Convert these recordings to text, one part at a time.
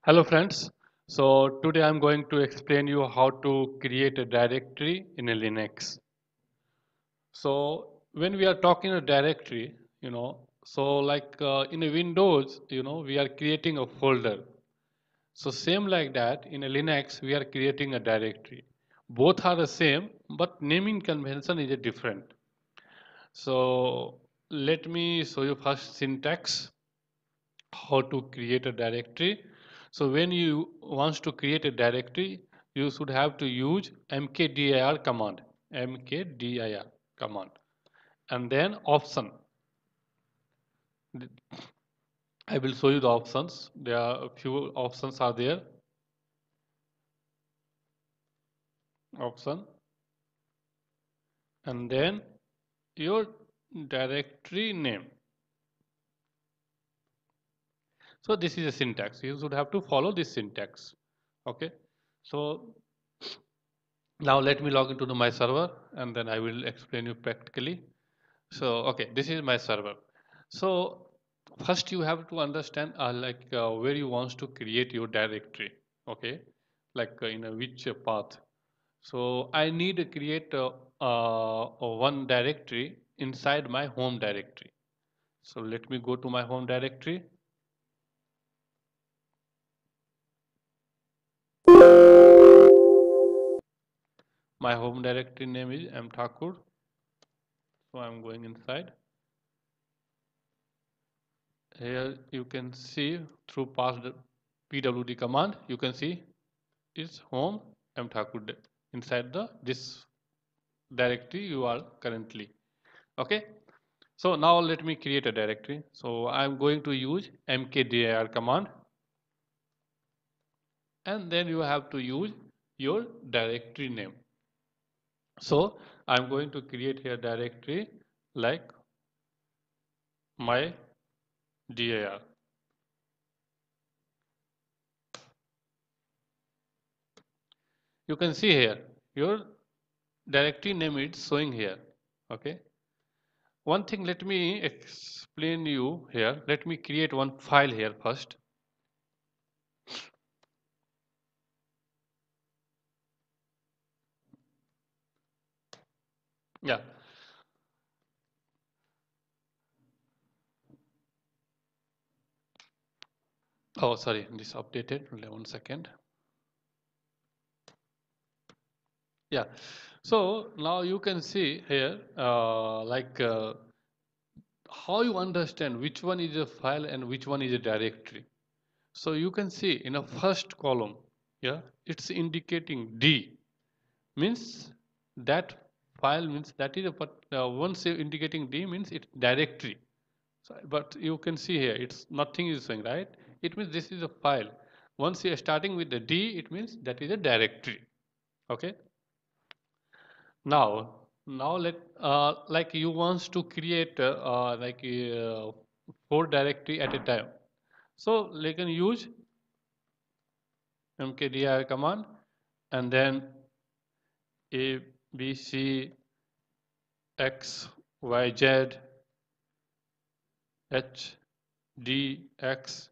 Hello friends. So today I'm going to explain you how to create a directory in a Linux. So when we are talking a directory, so like in a Windows, we are creating a folder. So same like that in a Linux, we are creating a directory. Both are the same, but naming convention is a different. So let me show you first syntax, how to create a directory. So when you want to create a directory, you should have to use mkdir command, mkdir command, and then option. I will show you the options. There are a few options are there. Option, and then your directory name. So this is a syntax. You should have to follow this syntax. Okay. So now let me log into my server and then I will explain you practically. So, okay, this is my server. So, first you have to understand where you want to create your directory. Okay, like in a which path. So, I need to create one directory inside my home directory. So, let me go to my home directory. My home directory name is mthakur. So, I'm going inside. Here you can see through past pwd command, you can see is home mthakur inside the this directory you are currently. Okay. So now let me create a directory. So I'm going to use mkdir command, and then you have to use your directory name. So I'm going to create here directory like my dir. You can see here your directory name is showing here. Okay. One thing, let me explain you here. Let me create one file here first. Yeah. Oh, sorry, this updated. Only 1 second. Yeah. So now you can see here, how you understand which one is a file and which one is a directory. So you can see in a first column, yeah, it's indicating D, means that file means that is a once you indicating D means it's directory. So, but you can see here, it's nothing is showing, right? It means this is a file. Once you are starting with the D, it means that is a directory. Okay. Now let like you wants to create four directory at a time. So they can use mkdir command and then a b c x y z h d x.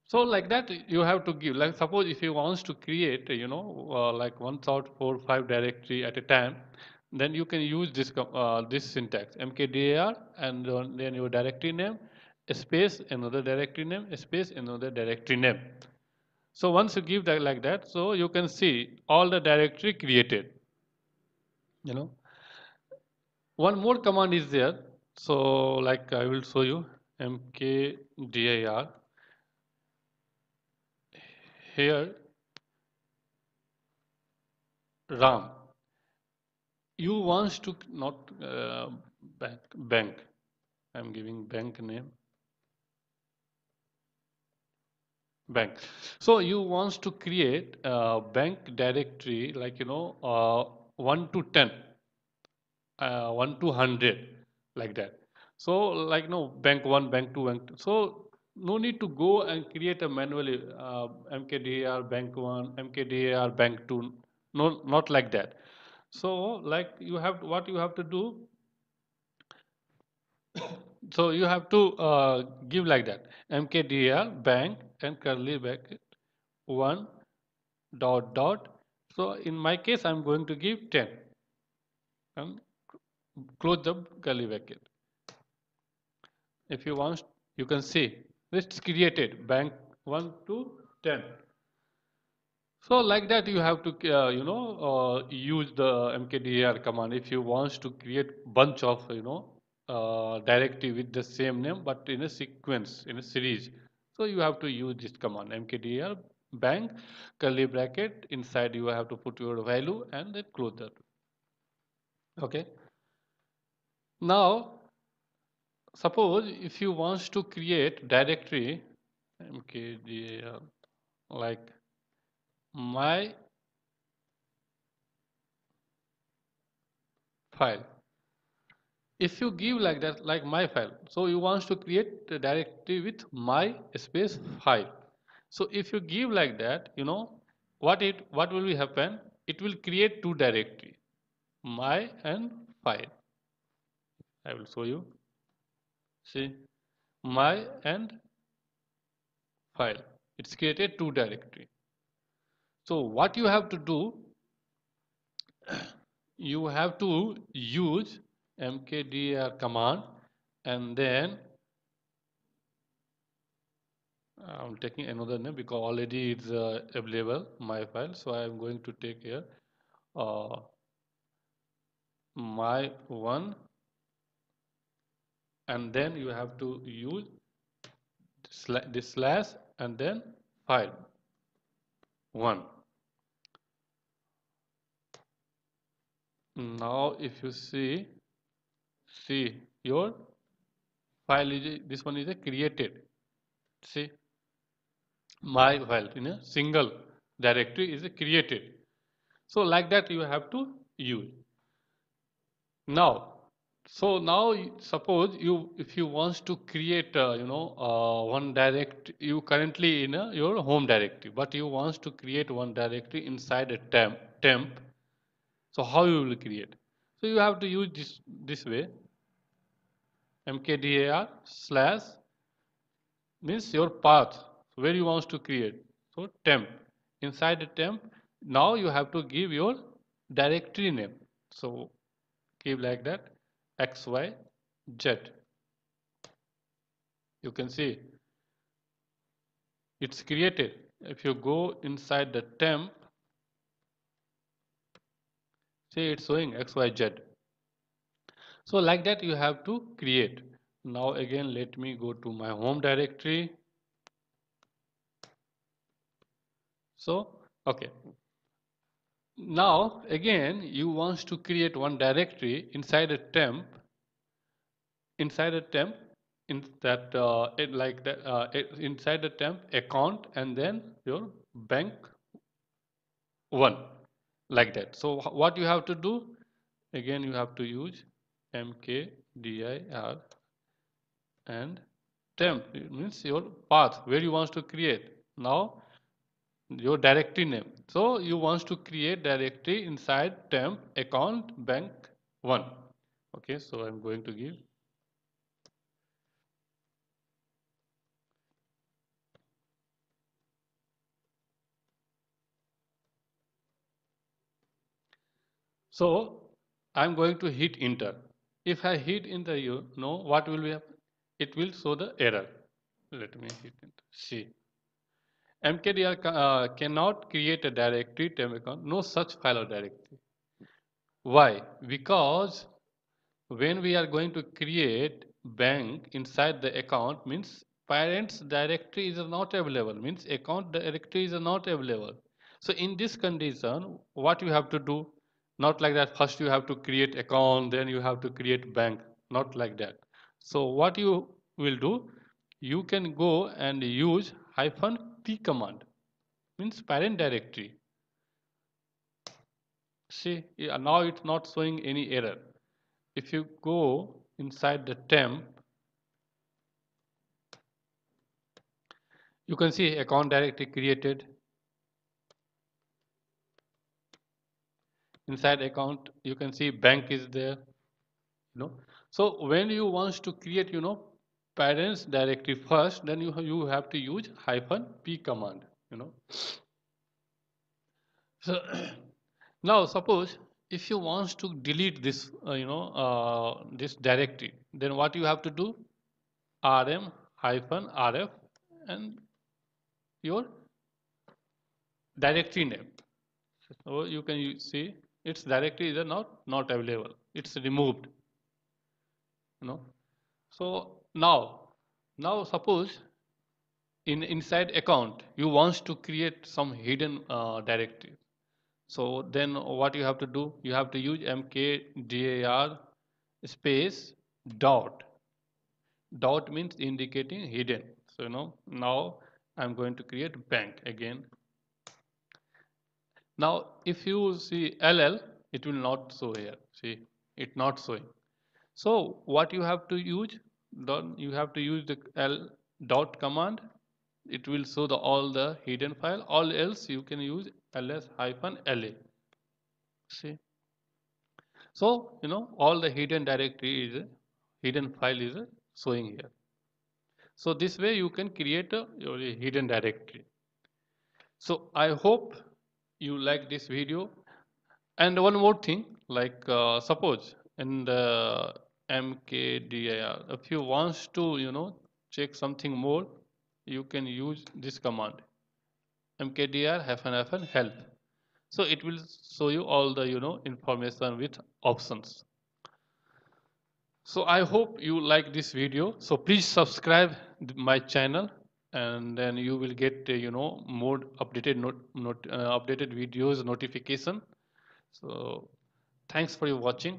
So like that you have to give, like suppose if you wants to create like 1,4,5 directory at a time, then you can use this syntax mkdir and then your directory name space another directory name space another directory name. So once you give that like that, so you can see all the directory created. you know One more command is there. So like I will show you mkdir. Here ram, you wants to not bank. I'm giving bank name bank. So you wants to create a bank directory like 1 to 10, 1 to 100, like that. So like no bank 1, bank 2, bank 2. So no need to go and create a manually mkdir bank 1, mkdir bank 2. No, not like that. So like you have what you have to do, So you have to give like that mkdir bank and curly bracket 1 dot dot. So in my case, I'm going to give 10 and close the curly bracket. If you want, you can see it's created bank 1 to 10. So like that, you have to use the mkdir command if you want to create bunch of directory with the same name but in a sequence in a series. So you have to use this command mkdir bank curly bracket inside you have to put your value and then close that. Okay. Now suppose if you want to create directory mkdir like my file. If you give like that, like my file, so you want to create a directory with my space file. So if you give like that, what will be happen? It will create two directory, my and file. I will show you. See, my and file. It's created two directory. So what you have to do, you have to use mkdir command and then I'm taking another name because already it's available my file. So I'm going to take here uh, my one, and then you have to use this slash and then file one. Now if you see your file is this one is a created. See my file in a single directory is a created. So like that you have to use. Now, so now suppose you if you want to create one direct you currently in your home directory, but you want to create one directory inside a temp. So how you will create? So you have to use this way mkdir slash means your path where you want to create. So temp inside the temp. Now you have to give your directory name. So give like that xyz. You can see it's created. If you go inside the temp, see it's showing xyz. So like that you have to create. Now again let me go to my home directory. So okay, now again you want to create one directory inside a temp, in that like that inside the temp account and then your bank one, like that. So what you have to do, again you have to use mkdir and temp, it means your path where you want to create. Now your directory name, so you want to create directory inside temp account bank one. Okay, so I'm going to give. So I'm going to hit enter. If I hit enter, you know what will be happen? It will show the error. Let me hit enter. See, mkdir cannot create a directory temp account. No such file or directory. Why? Because when we are going to create bank inside the account means parents directory is not available, means account directory is not available. So in this condition what you have to do, not like that first you have to create account then you have to create bank, not like that. So what you will do, you can go and use hyphen p command, means parent directory. See, yeah, now it's not showing any error. If you go inside the temp, you can see account directory created. Inside account, you can see bank is there. you know. So when you want to create, parents directory first, then you have to use -p command, so now suppose if you want to delete this this directory, then what you have to do, rm-rf and your directory name. So you can see its directory is not available, it's removed, you know. So now suppose inside account you want to create some hidden directory. So then what you have to do, you have to use mkdir space dot. Dot means indicating hidden. So now I'm going to create bank again. Now if you see LL, it will not show here. See, it not showing. So what you have to use, you have to use the L dot command. It will show all the hidden file. All else you can use ls-la. See, so all the hidden directory is hidden file is showing here. So this way you can create your hidden directory. So I hope you like this video. And one more thing, like suppose in the mkdir, if you want to check something more, you can use this command mkdir-help. So it will show you all the information with options. So I hope you like this video. So please subscribe my channel, and then you will get more updated updated videos notification. So thanks for your watching.